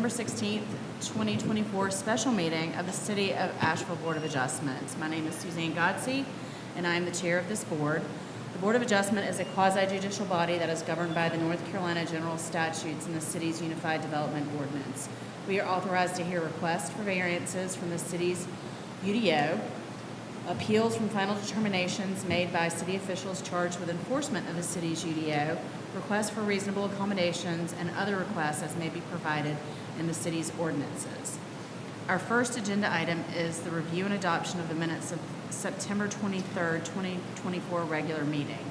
September 16th, 2024 special meeting of the City of Asheville Board of Adjustment. My name is Suzanne Godsey, and I am the chair of this board. The Board of Adjustment is a quasi-judicial body that is governed by the North Carolina General Statutes and the city's Unified Development Ordinance. We are authorized to hear requests for variances from the city's UDO, appeals from final determinations made by city officials charged with enforcement of the city's UDO, requests for reasonable accommodations, and other requests as may be provided in the city's ordinances. Our first agenda item is the review and adoption of the minutes of September 23rd, 2024 regular meeting.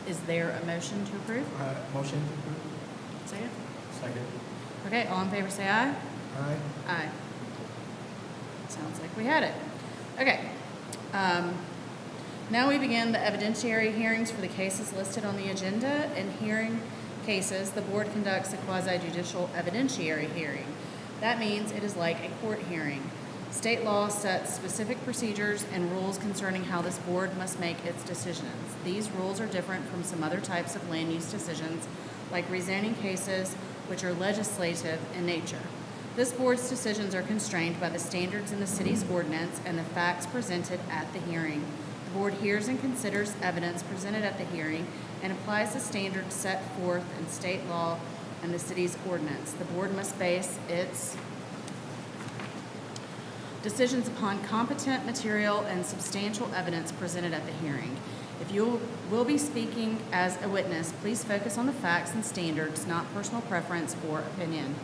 Is there a motion to approve? Motion to approve. Second? Second. Okay, all in favor say aye. Aye. Aye. Sounds like we had it. Okay. Now we begin the evidentiary hearings for the cases listed on the agenda. In hearing cases, the board conducts a quasi-judicial evidentiary hearing. That means it is like a court hearing. State law sets specific procedures and rules concerning how this board must make its decisions. These rules are different from some other types of land use decisions, like rezoning cases, which are legislative in nature. This board's decisions are constrained by the standards in the city's ordinance and the facts presented at the hearing. The board hears and considers evidence presented at the hearing and applies the standards set forth in state law and the city's ordinance. The board must base its decisions upon competent material and substantial evidence presented at the hearing. If you will be speaking as a witness, please focus on the facts and standards, not personal preference or opinion.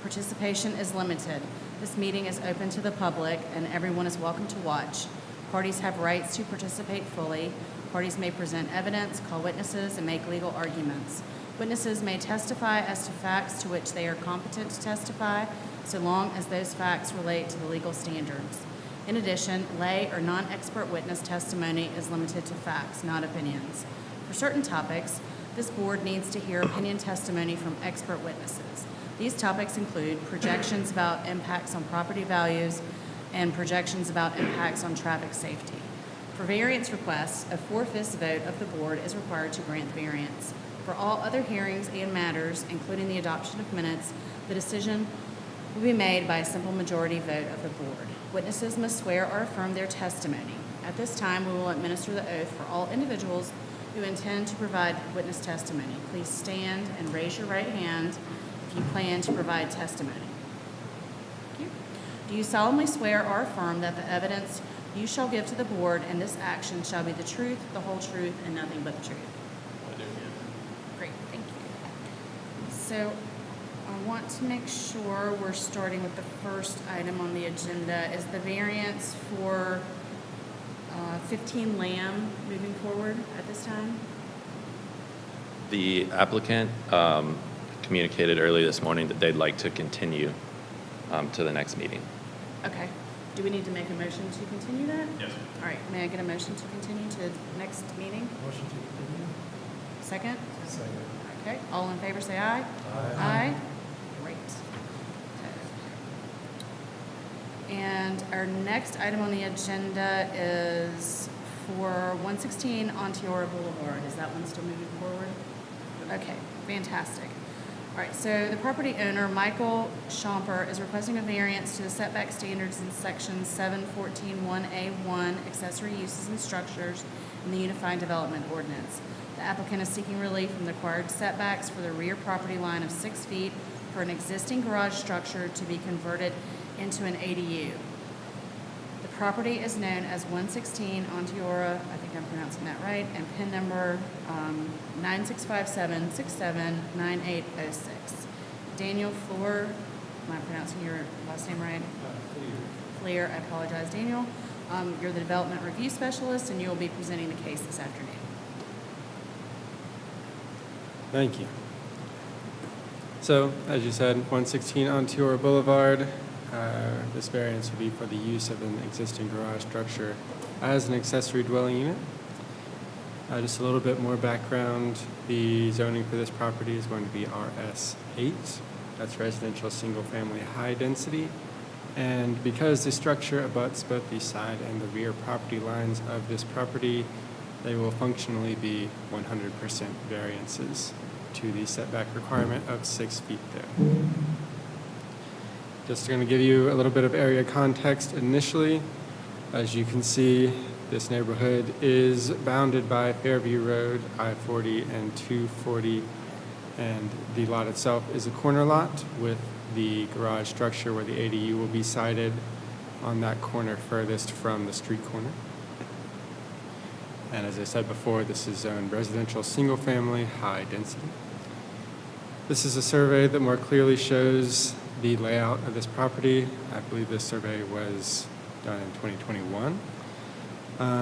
Participation is limited. This meeting is open to the public and everyone is welcome to watch. Parties have rights to participate fully. Parties may present evidence, call witnesses, and make legal arguments. Witnesses may testify as to facts to which they are competent to testify, so long as those facts relate to the legal standards. In addition, lay or non-expert witness testimony is limited to facts, not opinions. For certain topics, this board needs to hear opinion testimony from expert witnesses. These topics include projections about impacts on property values and projections about impacts on traffic safety. For variance requests, a 4/5 vote of the board is required to grant variance. For all other hearings and matters, including the adoption of minutes, the decision will be made by a simple majority vote of the board. Witnesses must swear or affirm their testimony. At this time, we will administer the oath for all individuals who intend to provide witness testimony. Please stand and raise your right hand if you plan to provide testimony. Thank you. Do you solemnly swear or affirm that the evidence you shall give to the board in this action shall be the truth, the whole truth, and nothing but the truth? I do, yes. Great, thank you. So I want to make sure we're starting with the first item on the agenda. Is the variance for 15 Lamb moving forward at this time? The applicant communicated early this morning that they'd like to continue to the next meeting. Okay. Do we need to make a motion to continue that? Yes. All right. May I get a motion to continue to the next meeting? Motion to continue. Second? Second. Okay. All in favor say aye. Aye. Aye. Great. And our next item on the agenda is for 116 Onteora Boulevard. Is that one still moving forward? Okay, fantastic. All right, so the property owner, Michael Schomper, is requesting a variance to the setback standards in section 714-1A1, accessory uses and structures in the Unified Development Ordinance. The applicant is seeking relief from the required setbacks for the rear property line of 6 feet for an existing garage structure to be converted into an ADU. The property is known as 116 Onteora, I think I'm pronouncing that right, and PIN number 9657679806. Daniel Fleur, am I pronouncing your last name right? Fleer, I apologize, Daniel. You're the development review specialist, and you will be presenting the case this afternoon. Thank you. So, as you said, 116 Onteora Boulevard. This variance will be for the use of an existing garage structure as an accessory dwelling unit. Just a little bit more background. The zoning for this property is going to be RS8. That's residential single-family high density. And because the structure abuts both the side and the rear property lines of this property, they will functionally be 100% variances to the setback requirement of 6 feet there. Just going to give you a little bit of area context initially. As you can see, this neighborhood is bounded by Fairview Road, I-40 and 240, and the lot itself is a corner lot with the garage structure where the ADU will be sited on that corner furthest from the street corner. And as I said before, this is zoned residential single-family high density. This is a survey that more clearly shows the layout of this property. I believe this survey was done in 2021.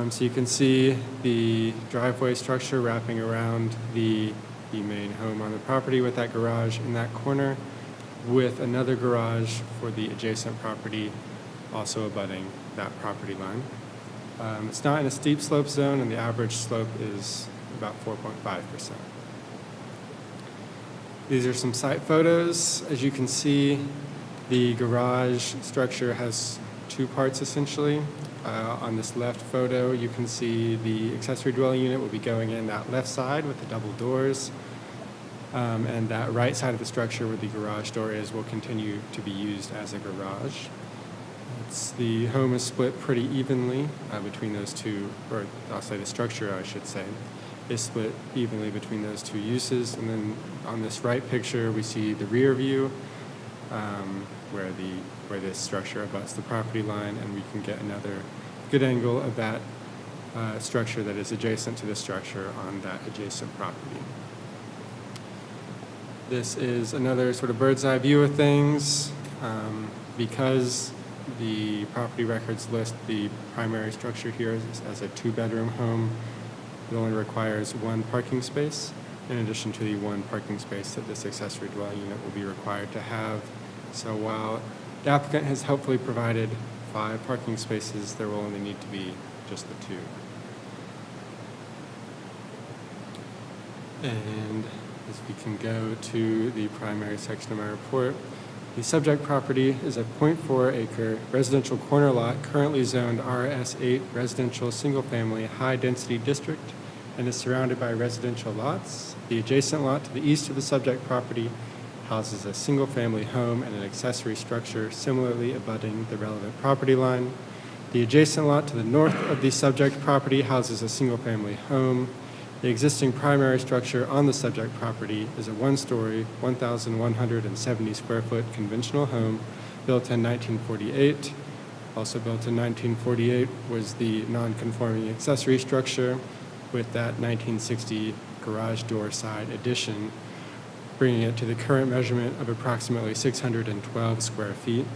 So you can see the driveway structure wrapping around the main home on the property with that garage in that corner, with another garage for the adjacent property also abutting that property line. It's not in a steep slope zone, and the average slope is about 4.5%. These are some site photos. As you can see, the garage structure has two parts essentially. On this left photo, you can see the accessory dwelling unit will be going in that left side with the double doors. And that right side of the structure where the garage door is will continue to be used as a garage. The home is split pretty evenly between those two, or I'll say the structure, I should say, is split evenly between those two uses. And then on this right picture, we see the rear view where this structure abuts the property line, and we can get another good angle of that structure that is adjacent to the structure on that adjacent property. This is another sort of bird's eye view of things. Because the property records list the primary structure here as a two-bedroom home, it only requires one parking space in addition to the one parking space that this accessory dwelling unit will be required to have. So while the applicant has helpfully provided 5 parking spaces, there will only need to be just the 2. And as we can go to the primary section of my report, the subject property is a 0.4-acre residential corner lot currently zoned RS8 residential single-family high-density district and is surrounded by residential lots. The adjacent lot to the east of the subject property houses a single-family home and an accessory structure similarly abutting the relevant property line. The adjacent lot to the north of the subject property houses a single-family home. The existing primary structure on the subject property is a one-story, 1,170 square foot conventional home built in 1948. Also built in 1948 was the non-conforming accessory structure with that 1960 garage door side addition, bringing it to the current measurement of approximately 612 square feet.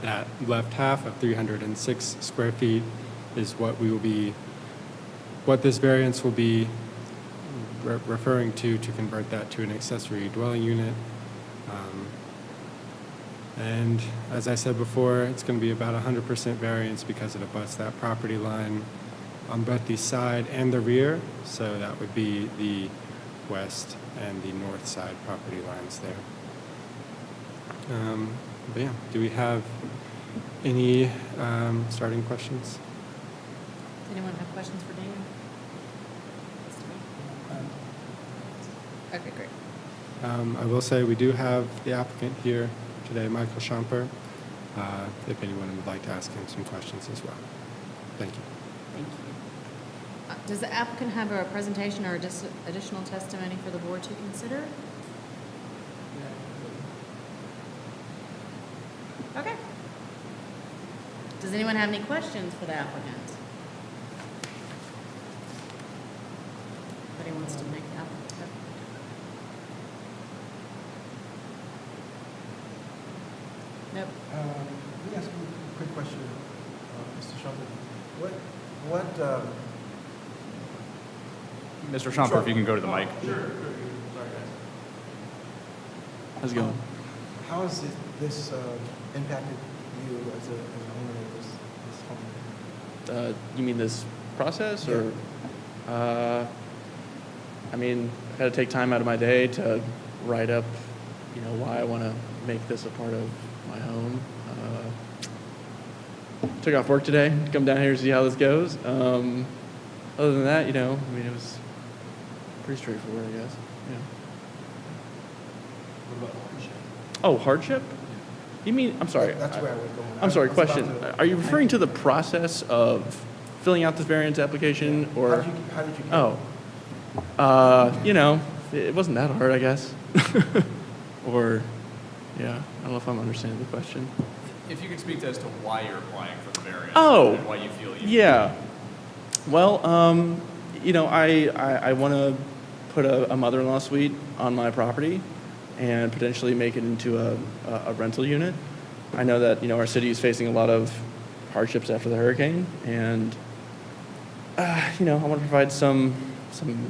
That left half of 306 square feet is what this variance will be referring to convert that to an accessory dwelling unit. And as I said before, it's going to be about 100% variance because it abuts that property line on both the side and the rear. So that would be the west and the north side property lines there. But yeah, do we have any starting questions? Does anyone have questions for Daniel? Okay, great. I will say we do have the applicant here today, Michael Schomper, if anyone would like to ask him some questions as well. Thank you. Thank you. Does the applicant have a presentation or additional testimony for the board to consider? Okay. Does anyone have any questions for the applicant? Anybody wants to make the applicant? Nope. Let me ask you a quick question, Mr. Shumpert. Mr. Schomper, if you can go to the mic. Sure. Sorry, guys. How's it going? How has this impacted you as an owner of this home? You mean this process, Yeah. or? I mean, I've had to take time out of my day to write up, why I want to make this a part of my home. Took off work today to come down here to see how this goes. Other than that, it was pretty straightforward, I guess. Yeah. What about hardship? Oh, hardship? You mean, I'm sorry. That's where I was going. I'm sorry, I was about question. to- Are you referring to the process of filling out this variance application or? How did you get Oh, you know, it wasn't that hard, I guess. Or, yeah, I don't know if I'm understanding the question. If you could speak as to why you're applying for the variance. Oh, And why you feel you. yeah. Well, you know, I want to put a mother-in-law suite on my property and potentially make it into a rental unit. I know that, you know, our city is facing a lot of hardships after the hurricane, and, you know, I want to provide some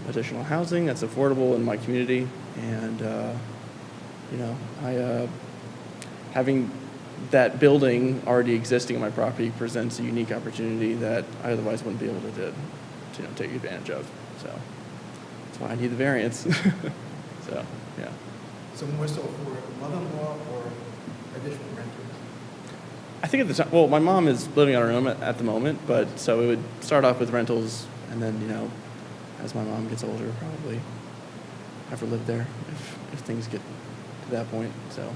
additional housing that's affordable in my community. And, you know, having that building already existing on my property presents a unique opportunity that I otherwise wouldn't be able to you know, take advantage of. So that's why I need the variance. So, yeah. So more so for mother-in-law or additional renters? I think at the time, well, my mom is living on her own at the moment, but so it would start off with rentals, and then, you know, as my mom gets older, probably have her live there if things get to that point. So,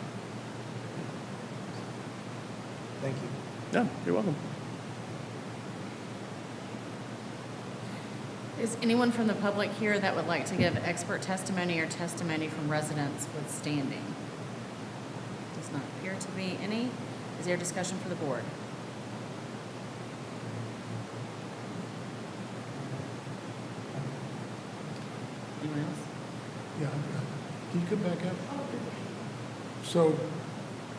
Thank you. yeah, you're welcome. Is anyone from the public here that would like to give expert testimony or testimony from residents withstanding? Does not appear to be any. Is there discussion for the board? Anyone else? Yeah, can you come back up? So,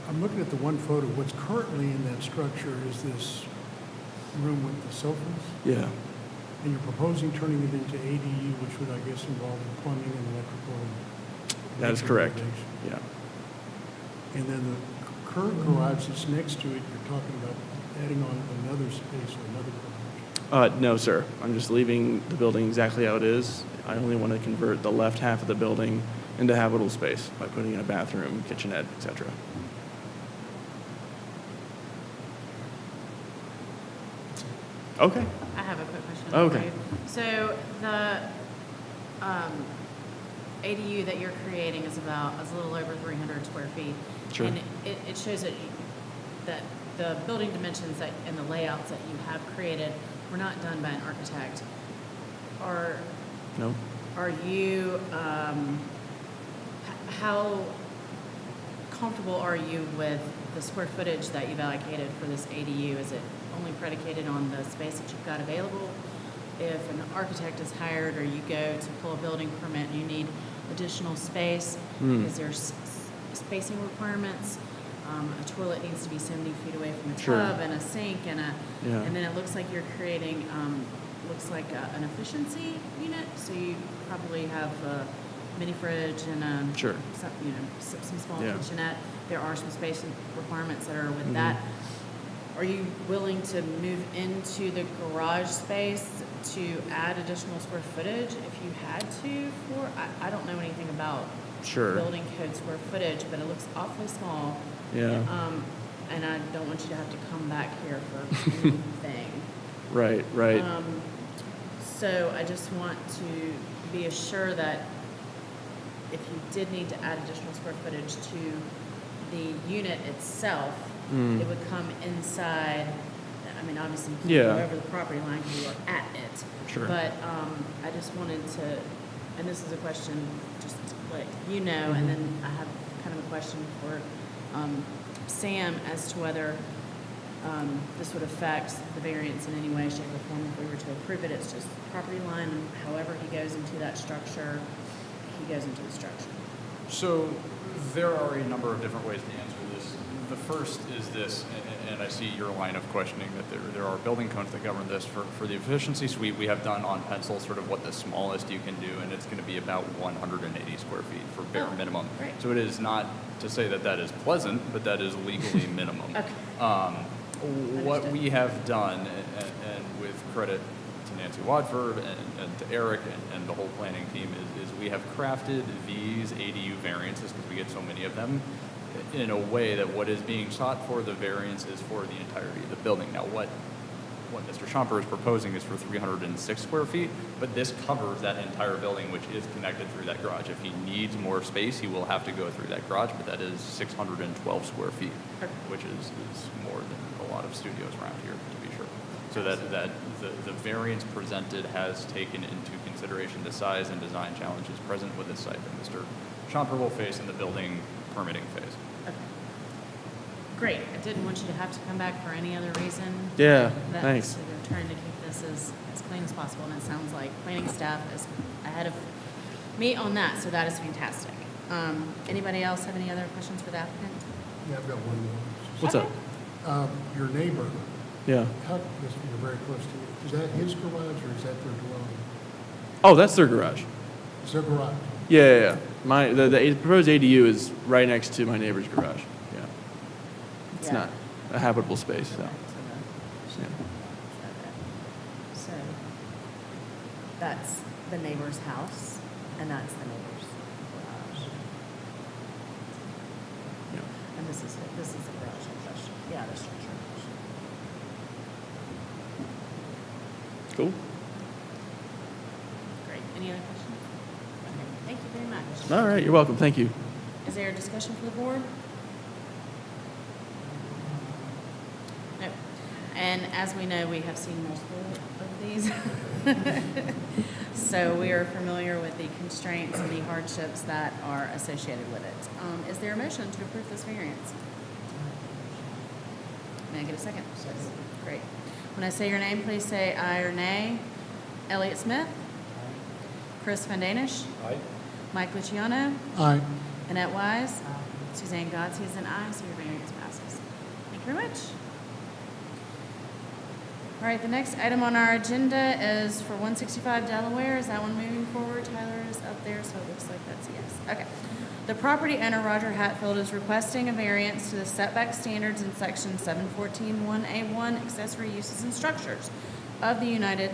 I'm looking at the one photo. What's currently in that structure is this room with the sofas, Yeah. and you're proposing turning it into ADU, which would, I guess, involve plumbing and electrical. and That is major correct. renovation. Yeah. And then the current garage that's next to it, you're talking about adding on another space or another garage. No, sir. I'm just leaving the building exactly how it is. I only want to convert the left half of the building into habitable space by putting in a bathroom, kitchenette, etc. Okay. I have a quick question. Okay. For you. So the ADU that you're creating is a little over 300 square feet. Sure. And it shows that the building dimensions and the layouts that you have created were not done by an architect. No. Are you, how comfortable are you with the square footage that you've allocated for this ADU? Is it only predicated on the space that you've got available? If an architect is hired or you go to pull a building permit and you need additional space, is there spacing requirements? A toilet needs to be 70 feet away from a Sure. tub and a sink and Yeah. and then it looks like you're creating, looks like an efficiency unit. So you probably have a mini fridge and Sure. some small Yeah. kitchenette. There are some space requirements that are with Mhm. that. Are you willing to move into the garage space to add additional square footage if you had to for, I don't know anything about Sure. building code square footage, but it looks awfully small. Yeah. And I don't want you to have to come back here for anything. Right. Right. So I just want to be assured that if you did need to add additional square footage to the unit itself, it would come inside. I mean, obviously you can't go Yeah. over the property line because you are at it. Sure. But I just wanted to, and this is a question just to let you know, and then I have kind of a question for Sam as to whether this would affect the variance in any way, shape, or form if we were to approve it. It's just property line, and however he goes into that structure, he goes into the structure. So there are a number of different ways to answer this. The first is this, and I see your line of questioning that there are building codes that govern this. For the efficiency suite, we have done on pencil sort of what the smallest you can do, and it's going to be about 180 square feet for bare Oh, minimum. great. So it is not to say that that is pleasant, but that is legally minimum. Okay. What Understood. we have done, and with credit to Nancy Watford and to Eric and the whole planning team, is we have crafted these ADU variances, because we get so many of them, in a way that what is being sought for the variance is for the entirety of the building. Now, what what Mr. Schomper is proposing is for 306 square feet, but this covers that entire building, which is connected through that garage. If he needs more space, he will have to go through that garage, but that is 612 square feet, which is more than a lot of studios around here, to be sure. So that the variance presented has taken into consideration the size and design challenges present with this site that Mr. Schomper will face in the building permitting phase. Okay. Great. I didn't want you to have to come back for any other reason. Yeah, That- thanks. So they're trying to keep this as clean as possible, and it sounds like planning staff is ahead of me on that, so that is fantastic. Anybody else have any other questions for the applicant? Yeah, I've got one more. What's Okay. up? Your neighbor, Yeah. you're very close to you. Is that his garage or is that their dwelling? Oh, that's their garage. It's their garage. Yeah. The proposed ADU is right next to my neighbor's garage. Yeah. It's Yeah. not a habitable space, so. Okay, Yeah. so that's the neighbor's house, and that's the neighbor's garage. Yeah. And this is the garage in question. Yeah, the structure in question. Cool. Great. Any other questions? Okay, thank you very much. All right, you're welcome. Thank you. Is there a discussion for the board? No. And as we know, we have seen multiple of these. So we are familiar with the constraints and the hardships that are associated with it. Is there a motion to approve this variance? May I get a second? Great. When I say your name, please say aye or nay. Elliot Smith? Chris Van Danish? Aye. Mike Luciano? Aye. Annette Wise? Suzanne Godsey is an aye, so your variance passes. Thank you very much. All right, the next item on our agenda is for 165 Delaware. Is that one moving forward? Tyler is up there, so it looks like that's a yes. Okay. The property owner, Roger Hatfield, is requesting a variance to the setback standards in section 714-1A1, accessory uses and structures of the Unified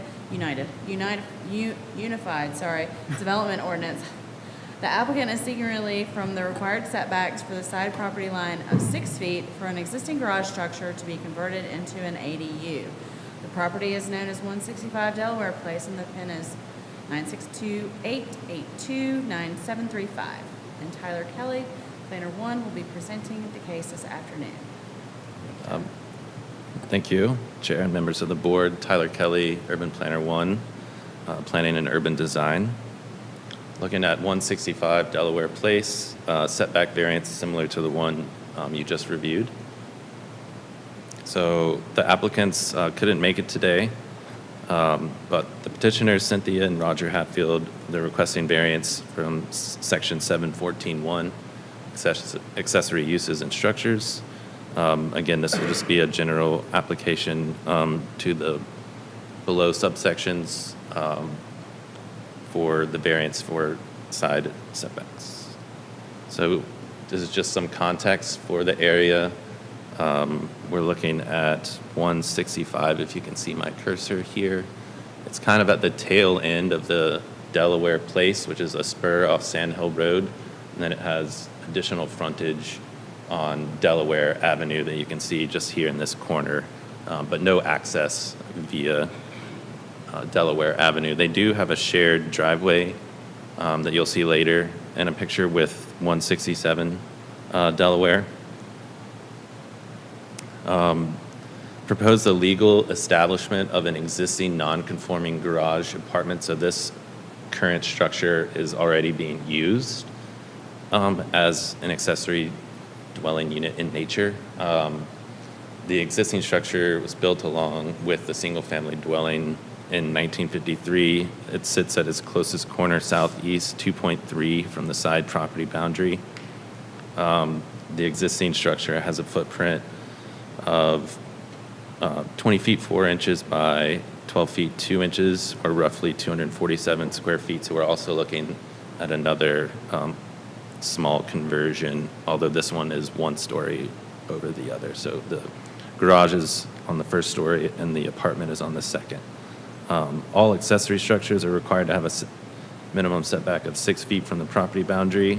Development Ordinance. The applicant is seeking relief from the required setbacks for the side property line of 6 feet for an existing garage structure to be converted into an ADU. The property is known as 165 Delaware Place, and the PIN is 962-882-9735. And Tyler Kelly, Planner 1, will be presenting the case this afternoon. Thank you, Chair and members of the board. Tyler Kelly, Urban Planner 1, Planning and Urban Design. Looking at 165 Delaware Place, setback variance similar to the one you just reviewed. So the applicants couldn't make it today, but the petitioners, Cynthia and Roger Hatfield, they're requesting variance from section 714-1, accessory uses and structures. Again, this will just be a general application to the below subsections for the variance for side setbacks. So this is just some context for the area. We're looking at 165, if you can see my cursor here. It's kind of at the tail end of the Delaware Place, which is a spur off Sand Hill Road, and then it has additional frontage on Delaware Avenue that you can see just here in this corner, but no access via Delaware Avenue. They do have a shared driveway that you'll see later in a picture with 167 Delaware. Propose the legal establishment of an existing non-conforming garage apartment. So this current structure is already being used as an accessory dwelling unit in nature. The existing structure was built along with the single-family dwelling in 1953. It sits at its closest corner southeast, 2.3 from the side property boundary. The existing structure has a footprint of 20 feet 4 inches by 12 feet 2 inches, or roughly 247 square feet. So we're also looking at another small conversion, although this one is 1 story over the other. So the garage is on the 1st story and the apartment is on the 2nd. All accessory structures are required to have a minimum setback of 6 feet from the property boundary.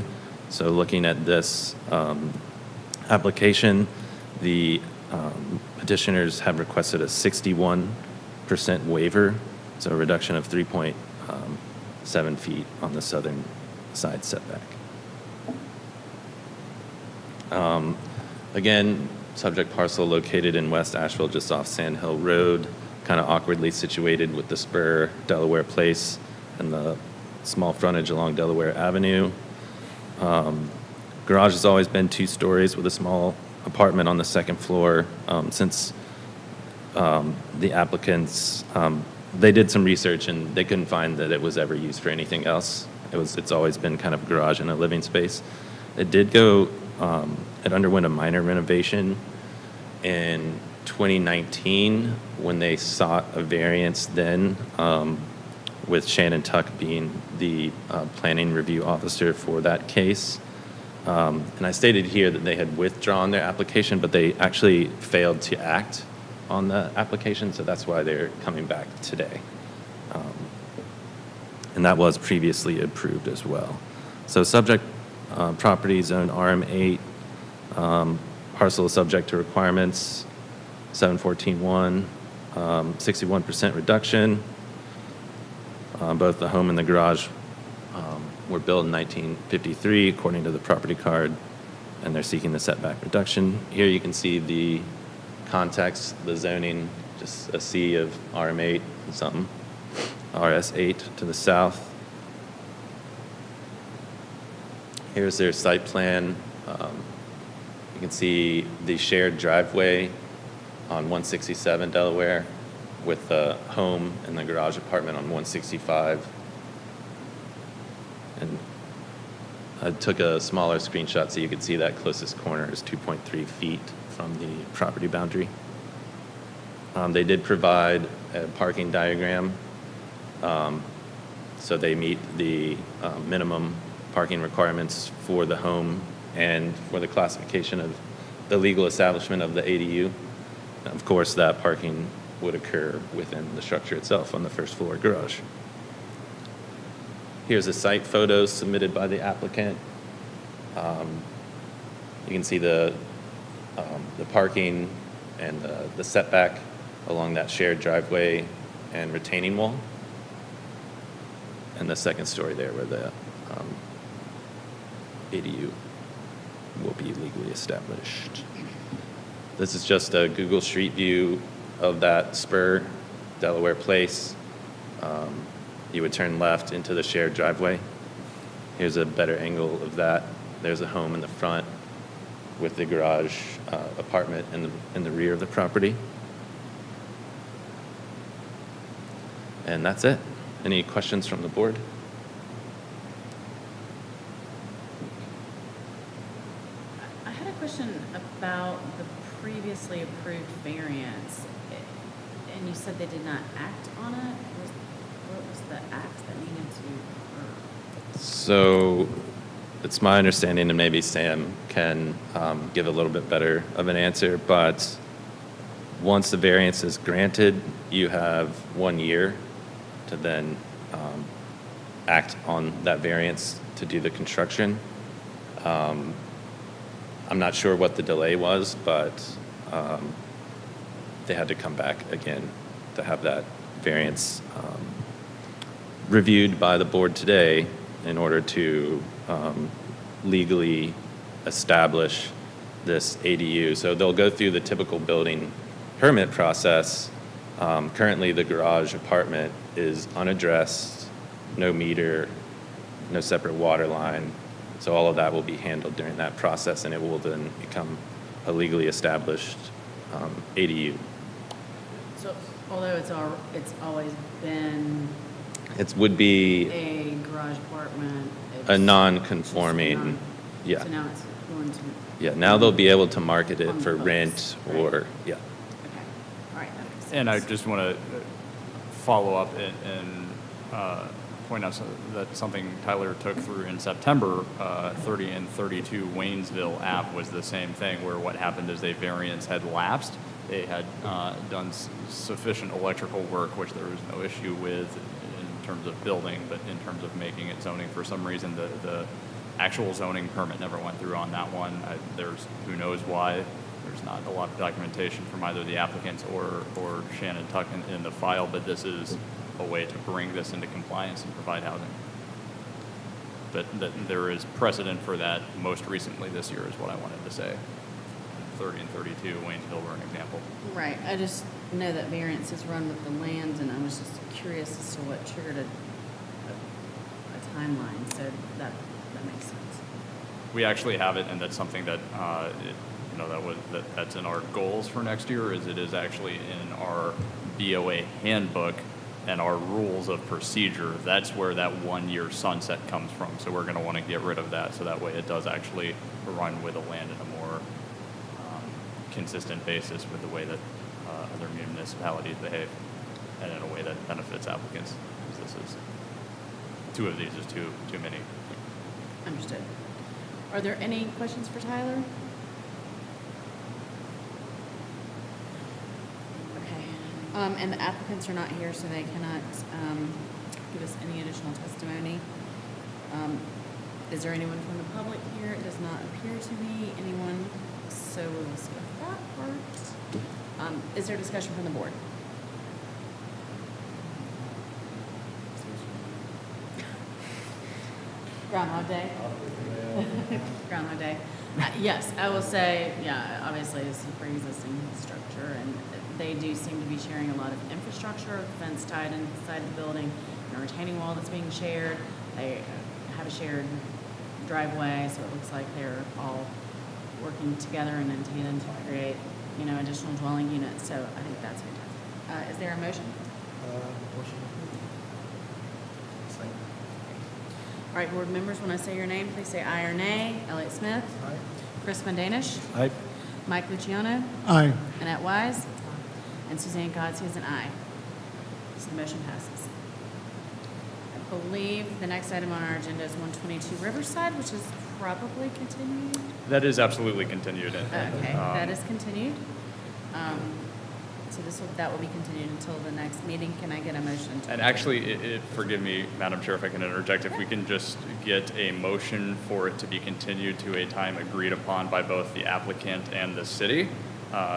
So looking at this application, the petitioners have requested a 61% waiver, so a reduction of 3.7 feet on the southern side setback. Again, subject parcel located in West Asheville, just off Sand Hill Road, kind of awkwardly situated with the spur, Delaware Place, and the small frontage along Delaware Avenue. Garage has always been 2 stories with a small apartment on the second floor. Since the applicants, they did some research and they couldn't find that it was ever used for anything else. It's always been kind of a garage and a living space. It did go, it underwent a minor renovation in 2019 when they sought a variance then, with Shannon Tuck being the planning review officer for that case. And I stated here that they had withdrawn their application, but they actually failed to act on the application, so that's why they're coming back today. And that was previously approved as well. So subject property zone RM8, parcel is subject to requirements, 714.1, 61% reduction. Both the home and the garage were built in 1953 according to the property card, and they're seeking the setback reduction. Here you can see the context, the zoning, just a sea of RM8 and something, RS8 to the south. Here's their site plan. You can see the shared driveway on 167 Delaware with the home and the garage apartment on 165. And I took a smaller screenshot so you could see that closest corner is 2.3 feet from the property boundary. They did provide a parking diagram, so they meet the minimum parking requirements for the home and for the classification of the legal establishment of the ADU. Of course, that parking would occur within the structure itself on the first floor garage. Here's a site photo submitted by the applicant. You can see the parking and the setback along that shared driveway and retaining wall. And the second story there where the ADU will be legally established. This is just a Google Street View of that spur, Delaware Place. You would turn left into the shared driveway. Here's a better angle of that. There's a home in the front with the garage apartment in the rear of the property. And that's it. Any questions from the board? I had a question about the previously approved variance, and you said they did not act on it. What was the act that needed to occur? So it's my understanding, and maybe Sam can give a little bit better of an answer, but once the variance is granted, you have 1 year to then act on that variance to do the construction. I'm not sure what the delay was, but they had to come back again to have that variance reviewed by the board today in order to legally establish this ADU. So they'll go through the typical building permit process. Currently, the garage apartment is unaddressed, no meter, no separate water line. So all of that will be handled during that process, and it will then become a legally established ADU. So although it's always been It would be a garage apartment. a non-conforming, yeah. So now it's going to. Yeah, now they'll be able to market it On the for books, rent right. or, yeah. Okay, all right, that makes sense. And I just want to follow up and point out that something Tyler took through in September, 30 and 32 Waynesville app was the same thing, where what happened is a variance had lapsed. They had done sufficient electrical work, which there was no issue with in terms of building, but in terms of making it zoning, for some reason, the actual zoning permit never went through on that one. There's who knows why. there's not a lot of documentation from either the applicants or Shannon Tuck in the file, but this is a way to bring this into compliance and provide housing. But there is precedent for that most recently this year is what I wanted to say. 30 and 32, Waynesville were an example. Right, I just know that variances run with the land, and I was just curious as to what triggered a timeline, so that makes sense. We actually have it, and that's something that, that's in our goals for next year, is it is actually in our BOA handbook and our rules of procedure. That's where that 1 year sunset comes from. So we're gonna wanna get rid of that, so that way it does actually run with the land in a more consistent basis with the way that other municipalities behave, and in a way that benefits applicants. Because this is, two of these is too many. Understood. Are there any questions for Tyler? Okay, and the applicants are not here, so they cannot give us any additional testimony. Is there anyone from the public here? It does not appear to be anyone, so we will skip that part. Is there discussion from the board? Groundhog Day? Groundhog Day. Yes, I will say, yeah, obviously it's a pre-existing structure, and they do seem to be sharing a lot of infrastructure, a fence tied inside the building, and a retaining wall that's being shared. They have a shared driveway, so it looks like they're all working together and in tandem to create, additional dwelling units. So I think that's fantastic. Is there a motion? Motion approved. Second. All right, board members, when I say your name, please say aye or nay. Elliot Smith. Aye. Chris Van Danish. Aye. Mike Luciano. Aye. Annette Wise. And Suzanne Godsey is an aye. So the motion passes. I believe the next item on our agenda is 122 Riverside, which is probably continued. That is absolutely continued. Okay, that is continued. So that will be continued until the next meeting. Can I get a motion? And actually, forgive me, Madam Chair, if I can interject, if we can just get a motion for it to be continued to a time agreed upon by both the applicant and the city,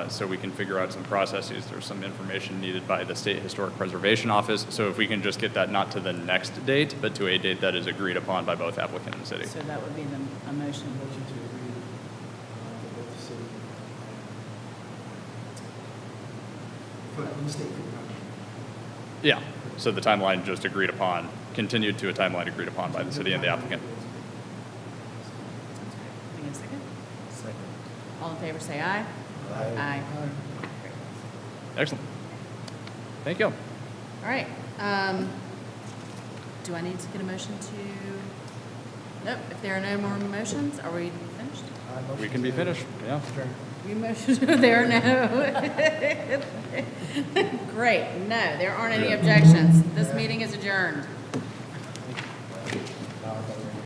so we can figure out some processes. There's some information needed by the State Historic Preservation Office. So if we can just get that not to the next date, but to a date that is agreed upon by both applicant and city. So that would be a motion. Motion to agree for both the city and the state. Yeah, so the timeline just agreed upon, continued to a timeline agreed upon by the city and the applicant. Can I get a second? Second. All in favor, say aye. Aye. Great. Excellent. Thank you. All right. Do I need to get a motion to? Nope. If there are no more motions, are we finished? We can be finished, yeah. You motioned. There are no. Great. No, there aren't any objections. This meeting is adjourned.